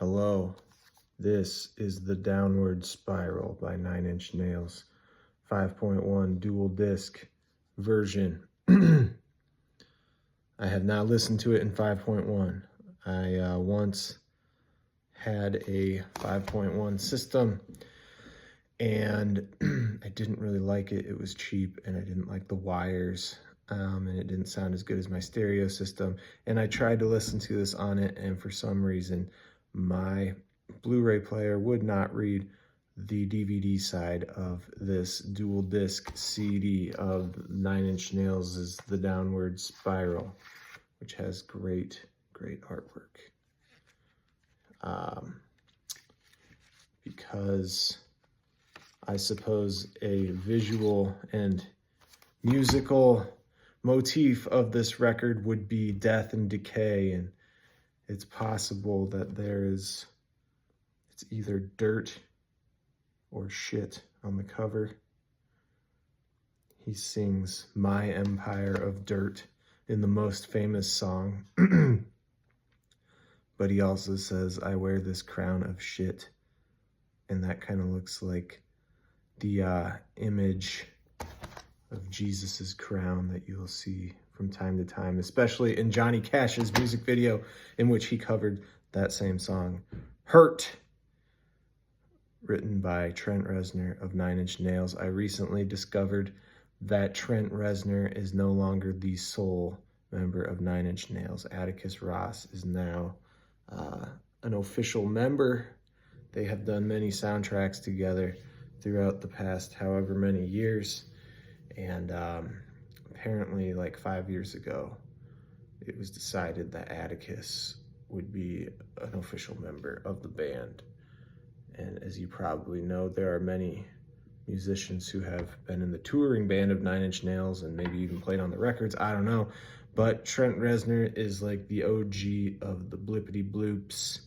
Hello, this is The Downward Spiral by Nine Inch Nails, 5.1 dual disc version. I have not listened to it in 5.1. I once had a 5.1 system and I didn't really like it. It was cheap and I didn't like the wires. And it didn't sound as good as my stereo system. And I tried to listen to this on it, and for some reason, my Blu-ray player would not read the DVD side of this dual disc CD of Nine Inch Nails' The Downward Spiral, which has great artwork. Because I suppose a visual and musical motif of this record would be death and decay, and it's possible that it's either dirt or shit on the cover. He sings "My Empire of Dirt" in the most famous song, but he also says, "I wear this crown of shit," and that kind of looks like the image of Jesus's crown that you'll see from time to time, especially in Johnny Cash's music video in which he covered that same song, Hurt, written by Trent Reznor of Nine Inch Nails. I recently discovered that Trent Reznor is no longer the sole member of Nine Inch Nails. Atticus Ross is now an official member. They have done many soundtracks together throughout the past however many years. And apparently like 5 years ago, it was decided that Atticus would be an official member of the band. And as you probably know, there are many musicians who have been in the touring band of Nine Inch Nails and maybe even played on the records, I don't know. But Trent Reznor is like the OG of the blippity bloops,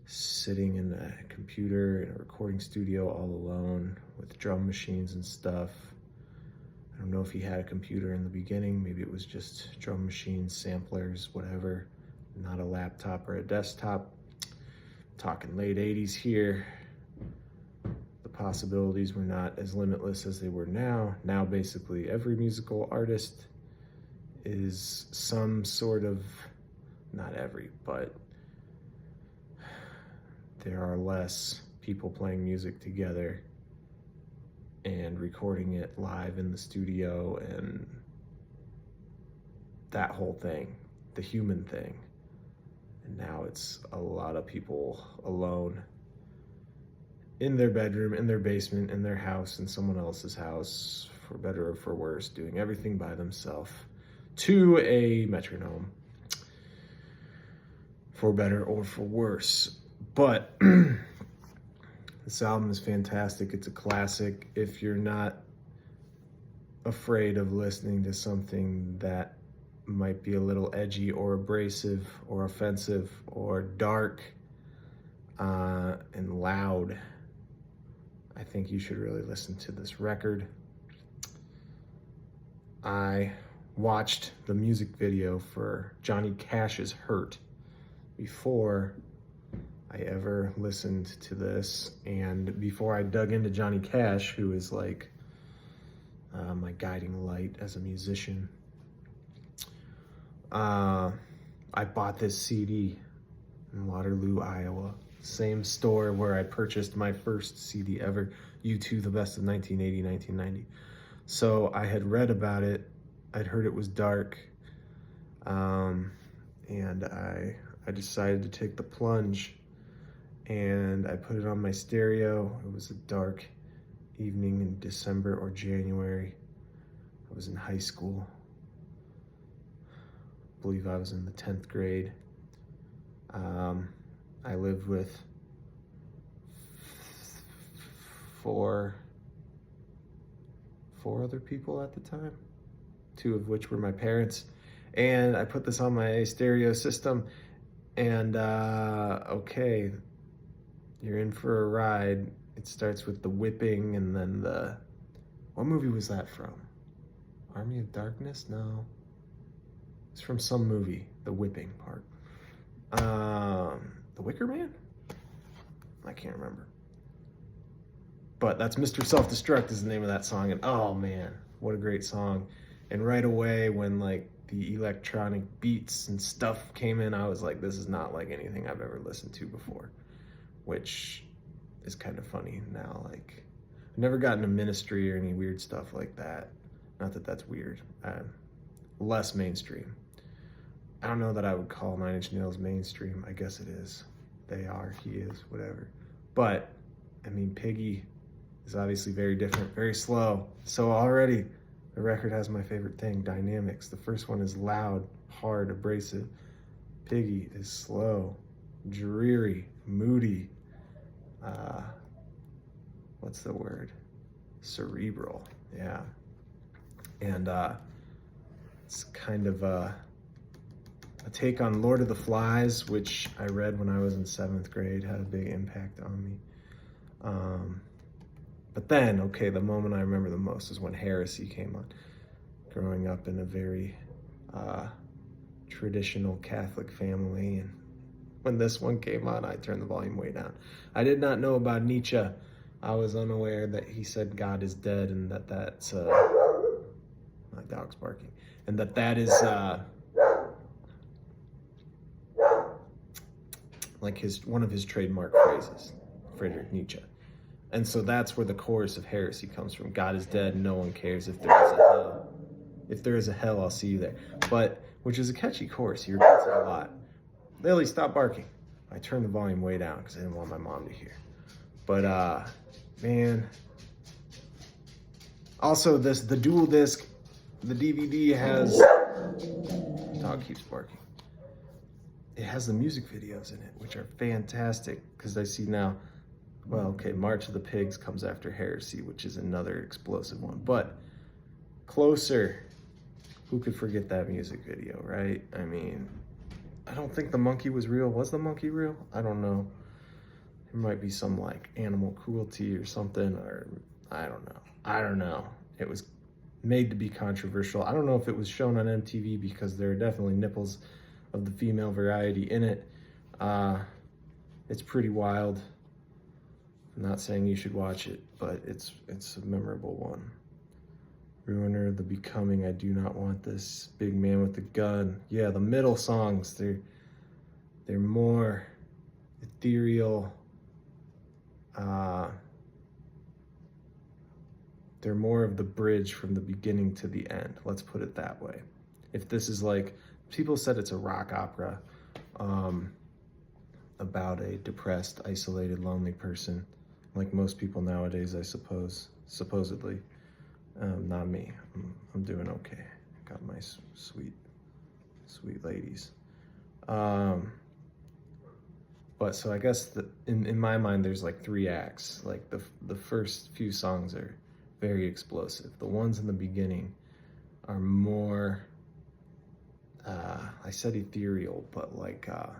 sitting in a computer in a recording studio all alone with drum machines and stuff. I don't know if he had a computer in the beginning. Maybe it was just drum machines, samplers, whatever. Not a laptop or a desktop. Talking late 80s here. The possibilities were not as limitless as they were now. Now basically every musical artist is some sort of, not every, but there are less people playing music together and recording it live in the studio and that whole thing, the human thing. And now it's a lot of people alone in their bedroom, in their basement, in their house, in someone else's house, for better or for worse, doing everything by themselves to a metronome, for better or for worse. But this album is fantastic. It's a classic. If you're not afraid of listening to something that might be a little edgy or abrasive or offensive or dark and loud, I think you should really listen to this record. I watched the music video for Johnny Cash's Hurt before I ever listened to this, and before I dug into Johnny Cash, who is like my guiding light as a musician, I bought this CD in Waterloo, Iowa, same store where I purchased my first CD ever, U2, The Best of 1980, 1990. So I had read about it, I'd heard it was dark, and I decided to take the plunge. And I put it on my stereo. It was a dark evening in December or January. I was in high school. I believe I was in the 10th grade. I lived with four other people at the time, 2 of which were my parents. And I put this on my stereo system, and okay, you're in for a ride. It starts with the whipping, and then what movie was that from? Army of Darkness? No. It's from some movie, the whipping part. The Wicker Man? I can't remember. But that's Mr. Self-Destruct is the name of that song. And oh man, what a great song. And right away when like the electronic beats and stuff came in, I was like, this is not like anything I've ever listened to before, which is kind of funny now. Like, I've never gotten a Ministry or any weird stuff like that. Not that that's weird. Less mainstream. I don't know that I would call Nine Inch Nails mainstream. I guess it is. They are, he is, whatever. But, I mean, Piggy is obviously very different, very slow. So already, the record has my favorite thing, dynamics. The first one is loud, hard, abrasive. Piggy is slow, dreary, moody. What's the word? Cerebral, yeah. And it's kind of a take on Lord of the Flies, which I read when I was in 7th grade, had a big impact on me. But then, okay, the moment I remember the most is when Heresy came on. Growing up in a very traditional Catholic family, and when this one came on, I turned the volume way down. I did not know about Nietzsche. I was unaware that he said God is dead, and that's my dog's barking, and that is like one of his trademark phrases, Friedrich Nietzsche. And so that's where the chorus of Heresy comes from. God is dead, no one cares. If there is a hell, if there is a hell, I'll see you there. But, which is a catchy chorus. He repeats it a lot. Lily, stop barking. I turned the volume way down because I didn't want my mom to hear. But, man. Also, the dual disc, the DVD has, the dog keeps barking. It has the music videos in it, which are fantastic because I see now, well, okay, March of the Pigs comes after Heresy, which is another explosive one. But Closer, who could forget that music video, right? I mean, I don't think the monkey was real. Was the monkey real? I don't know. There might be some like animal cruelty or something, or I don't know. It was made to be controversial. I don't know if it was shown on MTV because there are definitely nipples of the female variety in it. It's pretty wild. I'm not saying you should watch it, but it's a memorable one. Ruiner, The Becoming, I Do Not Want This, Big Man with the Gun. Yeah, the middle songs, they're more ethereal. They're more of the bridge from the beginning to the end. Let's put it that way. If this is like, people said it's a rock opera about a depressed, isolated, lonely person, like most people nowadays, I suppose, supposedly. Not me. I'm doing okay. Got my sweet ladies. But so I guess in my mind, there's like 3 acts. Like the first few songs are very explosive. The ones in the beginning are more, I said ethereal, but like, what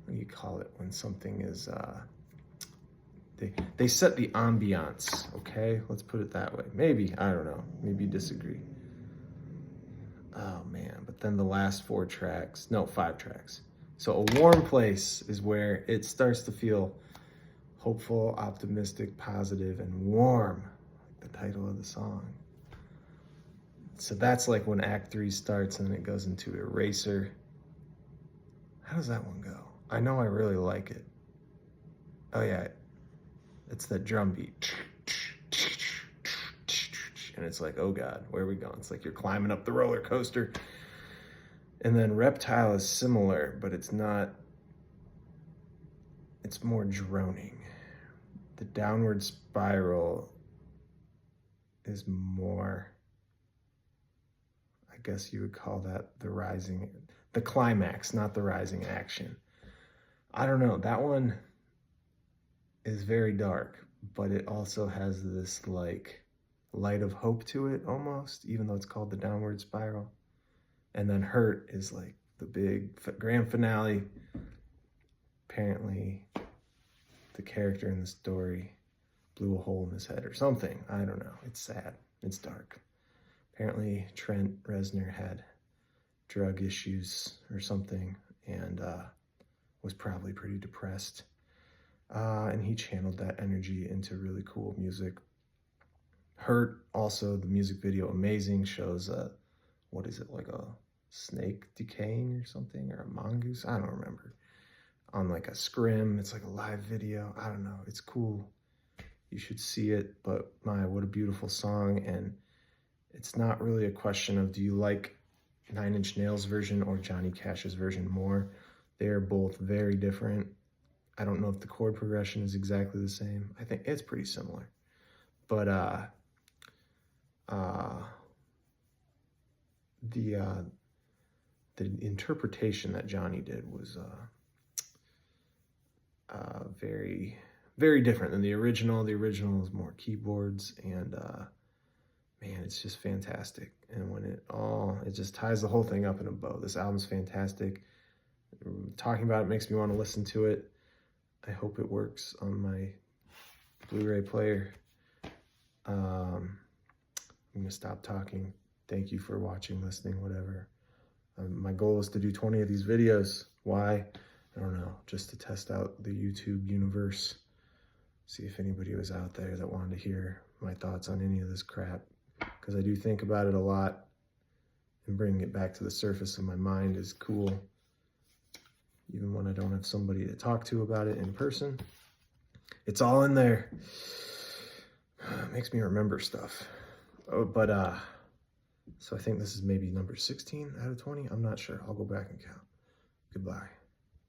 do you call it when something is, they set the ambiance, okay? Let's put it that way. Maybe, I don't know, maybe you disagree. Oh man, but then the last 5 tracks. So A Warm Place is where it starts to feel hopeful, optimistic, positive, and warm, like the title of the song. So that's like when Act 3 starts and then it goes into Eraser. How does that one go? I know I really like it. Oh yeah, it's that drum beat. And it's like, oh God, where are we going? It's like you're climbing up the roller coaster. And then Reptile is similar, but it's not, it's more droning. The Downward Spiral is more, I guess you would call that the climax, not the rising action. I don't know, that one is very dark, but it also has this like light of hope to it almost, even though it's called the Downward Spiral. And then Hurt is like the big grand finale. Apparently the character in the story blew a hole in his head or something. I don't know. It's sad. It's dark. Apparently Trent Reznor had drug issues or something, and was probably pretty depressed. And he channeled that energy into really cool music. Hurt, also, the music video, amazing, shows what is it, like a snake decaying or something, or a mongoose? I don't remember. On like a scrim, it's like a live video. I don't know, it's cool. You should see it, but my, what a beautiful song. And it's not really a question of do you like Nine Inch Nails version or Johnny Cash's version more. They're both very different. I don't know if the chord progression is exactly the same. I think it's pretty similar. But the interpretation that Johnny did was very, very different than the original. The original is more keyboards, and man, it's just fantastic. And when it just ties the whole thing up in a bow. This album's fantastic. Talking about it makes me want to listen to it. I hope it works on my Blu-ray player. I'm gonna stop talking. Thank you for watching, listening, whatever. My goal is to do 20 of these videos. Why? I don't know, just to test out the YouTube universe. See if anybody was out there that wanted to hear my thoughts on any of this crap. Because I do think about it a lot, and bringing it back to the surface of my mind is cool. Even when I don't have somebody to talk to about it in person. It's all in there. It makes me remember stuff. Oh, but so I think this is maybe number 16 out of 20. I'm not sure. I'll go back and count. Goodbye.